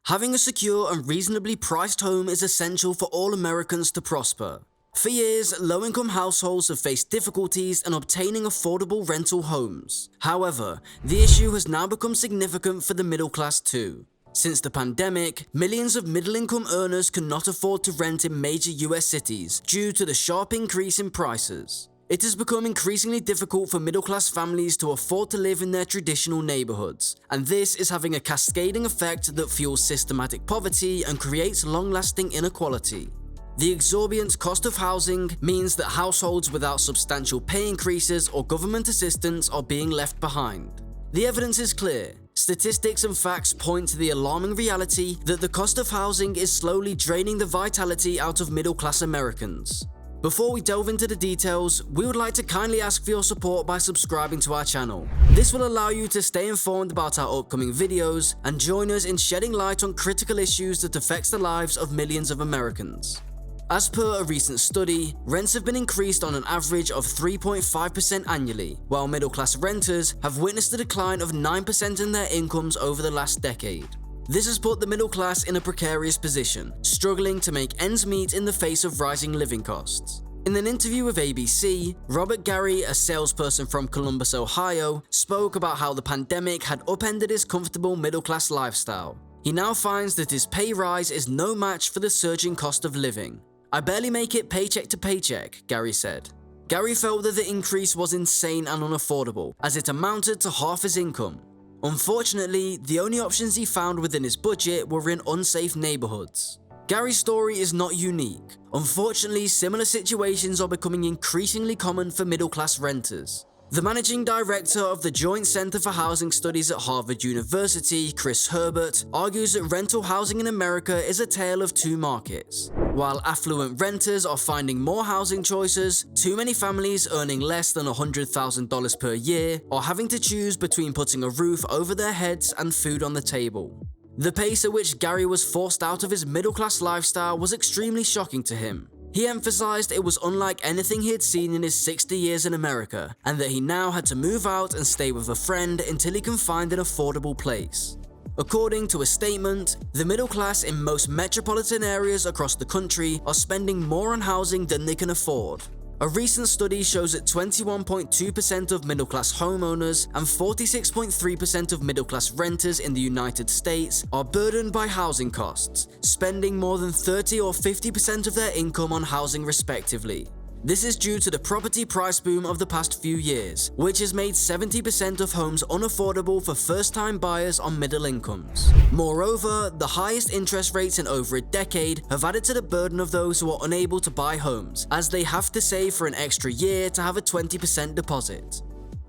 Having a secure and reasonably priced home is essential for all Americans to prosper. For years, low-income households have faced difficulties in obtaining affordable rental homes. However, the issue has now become significant for the middle class too. Since the pandemic, millions of middle-income earners cannot afford to rent in major US cities due to the sharp increase in prices. It has become increasingly difficult for middle-class families to afford to live in their traditional neighborhoods, and this is having a cascading effect that fuels systematic poverty and creates long-lasting inequality. The exorbitant cost of housing means that households without substantial pay increases or government assistance are being left behind. The evidence is clear. Statistics and facts point to the alarming reality that the cost of housing is slowly draining the vitality out of middle-class Americans. Before we delve into the details, we would like to kindly ask for your support by subscribing to our channel. This will allow you to stay informed about our upcoming videos and join us in shedding light on critical issues that affect the lives of millions of Americans. As per a recent study, rents have been increased on an average of 3.5% annually, while middle-class renters have witnessed a decline of 9% in their incomes over the last decade. This has put the middle class in a precarious position, struggling to make ends meet in the face of rising living costs. In an interview with ABC, Robert Gary, a salesperson from Columbus, Ohio, spoke about how the pandemic had upended his comfortable middle-class lifestyle. He now finds that his pay rise is no match for the surging cost of living. "I barely make it paycheck to paycheck," Gary said. Gary felt that the increase was insane and unaffordable, as it amounted to half his income. Unfortunately, the only options he found within his budget were in unsafe neighborhoods. Gary's story is not unique. Unfortunately, similar situations are becoming increasingly common for middle-class renters. The managing director of the Joint Center for Housing Studies at Harvard University, Chris Herbert, argues that rental housing in America is a tale of two markets. While affluent renters are finding more housing choices, too many families earning less than $100,000 per year are having to choose between putting a roof over their heads and food on the table. The pace at which Gary was forced out of his middle-class lifestyle was extremely shocking to him. He emphasized it was unlike anything he had seen in his 60 years in America, and that he now had to move out and stay with a friend until he can find an affordable place. According to a statement, the middle class in most metropolitan areas across the country are spending more on housing than they can afford. A recent study shows that 21.2% of middle-class homeowners and 46.3% of middle-class renters in the United States are burdened by housing costs, spending more than 30 or 50% of their income on housing respectively. This is due to the property price boom of the past few years, which has made 70% of homes unaffordable for first-time buyers on middle incomes. Moreover, the highest interest rates in over a decade have added to the burden of those who are unable to buy homes, as they have to save for an extra year to have a 20% deposit.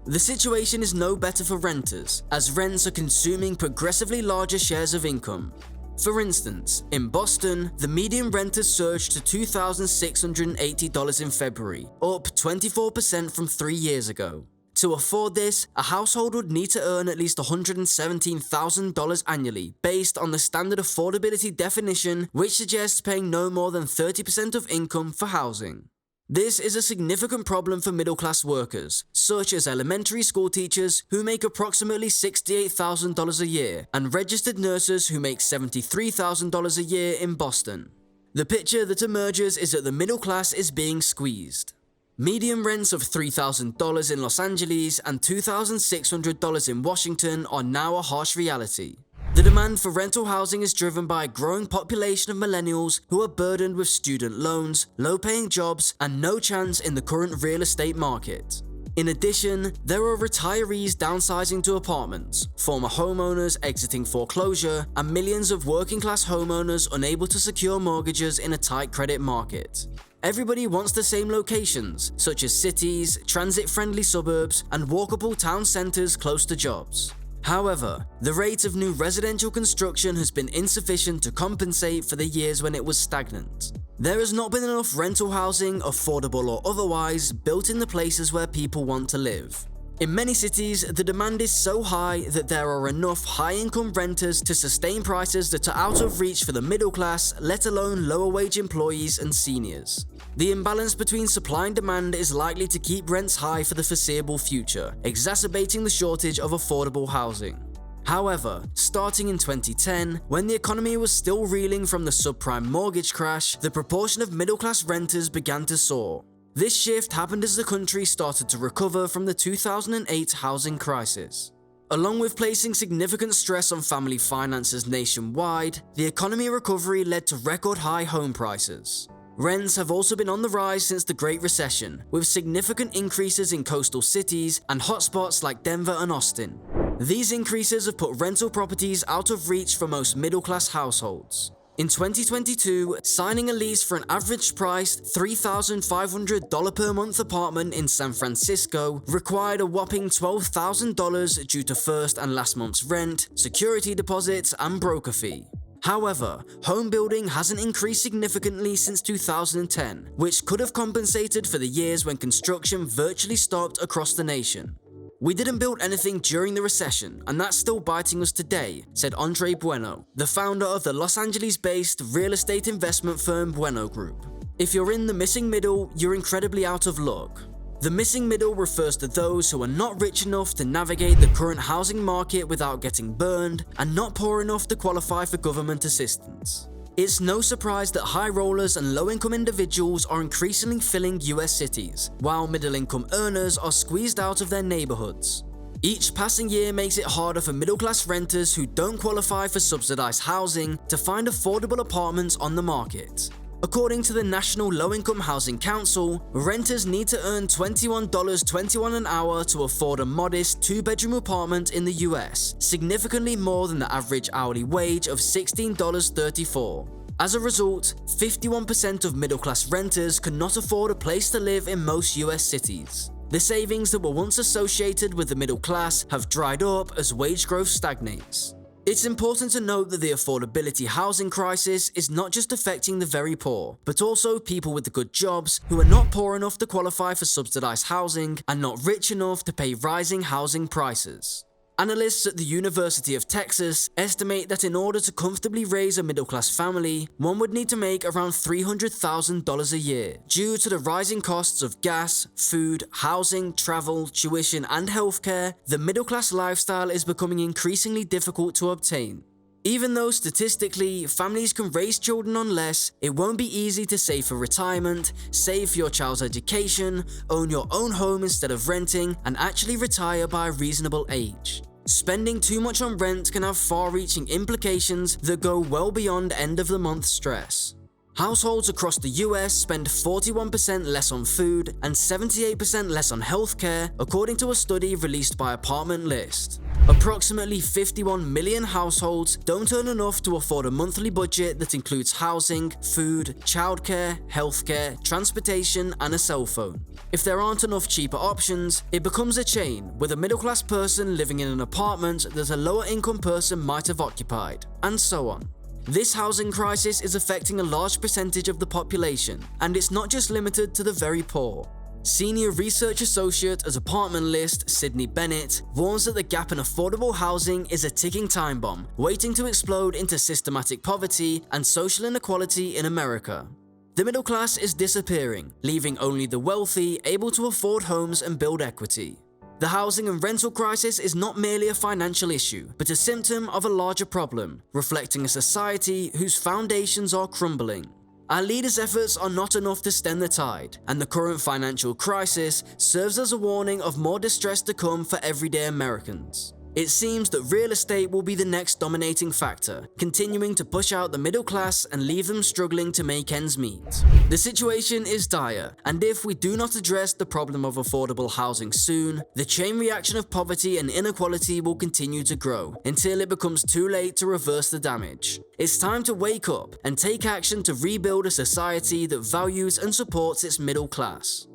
The situation is no better for renters, as rents are consuming progressively larger shares of income. For instance, in Boston, the median rent has surged to $2,680 in February, up 24% from 3 years ago. To afford this, a household would need to earn at least $117,000 annually, based on the standard affordability definition, which suggests paying no more than 30% of income for housing. This is a significant problem for middle-class workers, such as elementary school teachers who make approximately $68,000 a year, and registered nurses who make $73,000 a year in Boston. The picture that emerges is that the middle class is being squeezed. Median rents of $3,000 in Los Angeles and $2,600 in Washington are now a harsh reality. The demand for rental housing is driven by a growing population of millennials who are burdened with student loans, low-paying jobs, and no chance in the current real estate market. In addition, there are retirees downsizing to apartments, former homeowners exiting foreclosure, and millions of working-class homeowners unable to secure mortgages in a tight credit market. Everybody wants the same locations, such as cities, transit-friendly suburbs, and walkable town centers close to jobs. However, the rate of new residential construction has been insufficient to compensate for the years when it was stagnant. There has not been enough rental housing, affordable or otherwise, built in the places where people want to live. In many cities, the demand is so high that there are enough high-income renters to sustain prices that are out of reach for the middle class, let alone lower-wage employees and seniors. The imbalance between supply and demand is likely to keep rents high for the foreseeable future, exacerbating the shortage of affordable housing. However, starting in 2010, when the economy was still reeling from the subprime mortgage crash, the proportion of middle-class renters began to soar. This shift happened as the country started to recover from the 2008 housing crisis. Along with placing significant stress on family finances nationwide, the economy recovery led to record-high home prices. Rents have also been on the rise since the Great Recession, with significant increases in coastal cities and hotspots like Denver and Austin. These increases have put rental properties out of reach for most middle-class households. In 2022, signing a lease for an average-priced $3,500 per month apartment in San Francisco required a whopping $12,000 due to first and last month's rent, security deposits, and broker fee. However, home building hasn't increased significantly since 2010, which could have compensated for the years when construction virtually stopped across the nation. "We didn't build anything during the recession, and that's still biting us today," said Andre Bueno, the founder of the Los Angeles-based real estate investment firm Bueno Group. "If you're in the missing middle, you're incredibly out of luck." The missing middle refers to those who are not rich enough to navigate the current housing market without getting burned, and not poor enough to qualify for government assistance. It's no surprise that high rollers and low-income individuals are increasingly filling US cities, while middle-income earners are squeezed out of their neighborhoods. Each passing year makes it harder for middle-class renters who don't qualify for subsidized housing to find affordable apartments on the market. According to the National Low-Income Housing Council, renters need to earn $21.21 an hour to afford a modest two-bedroom apartment in the US, significantly more than the average hourly wage of $16.34. As a result, 51% of middle-class renters cannot afford a place to live in most US cities. The savings that were once associated with the middle class have dried up as wage growth stagnates. It's important to note that the affordability housing crisis is not just affecting the very poor, but also people with the good jobs who are not poor enough to qualify for subsidized housing and not rich enough to pay rising housing prices. Analysts at the University of Texas estimate that in order to comfortably raise a middle-class family, one would need to make around $300,000 a year. Due to the rising costs of gas, food, housing, travel, tuition, and healthcare, the middle-class lifestyle is becoming increasingly difficult to obtain. Even though statistically, families can raise children on less, it won't be easy to save for retirement, save for your child's education, own your own home instead of renting, and actually retire by a reasonable age. Spending too much on rent can have far-reaching implications that go well beyond end-of-the-month stress. Households across the US spend 41% less on food and 78% less on healthcare, according to a study released by Apartment List. Approximately 51 million households don't earn enough to afford a monthly budget that includes housing, food, childcare, healthcare, transportation, and a cell phone. If there aren't enough cheaper options, it becomes a chain, with a middle-class person living in an apartment that a lower-income person might have occupied, and so on. This housing crisis is affecting a large percentage of the population, and it's not just limited to the very poor. Senior Research Associate at Apartment List, Sydney Bennett, warns that the gap in affordable housing is a ticking time bomb, waiting to explode into systematic poverty and social inequality in America. The middle class is disappearing, leaving only the wealthy able to afford homes and build equity. The housing and rental crisis is not merely a financial issue, but a symptom of a larger problem, reflecting a society whose foundations are crumbling. Our leaders' efforts are not enough to stem the tide, and the current financial crisis serves as a warning of more distress to come for everyday Americans. It seems that real estate will be the next dominating factor, continuing to push out the middle class and leave them struggling to make ends meet. The situation is dire, and if we do not address the problem of affordable housing soon, the chain reaction of poverty and inequality will continue to grow, until it becomes too late to reverse the damage. It's time to wake up and take action to rebuild a society that values and supports its middle class.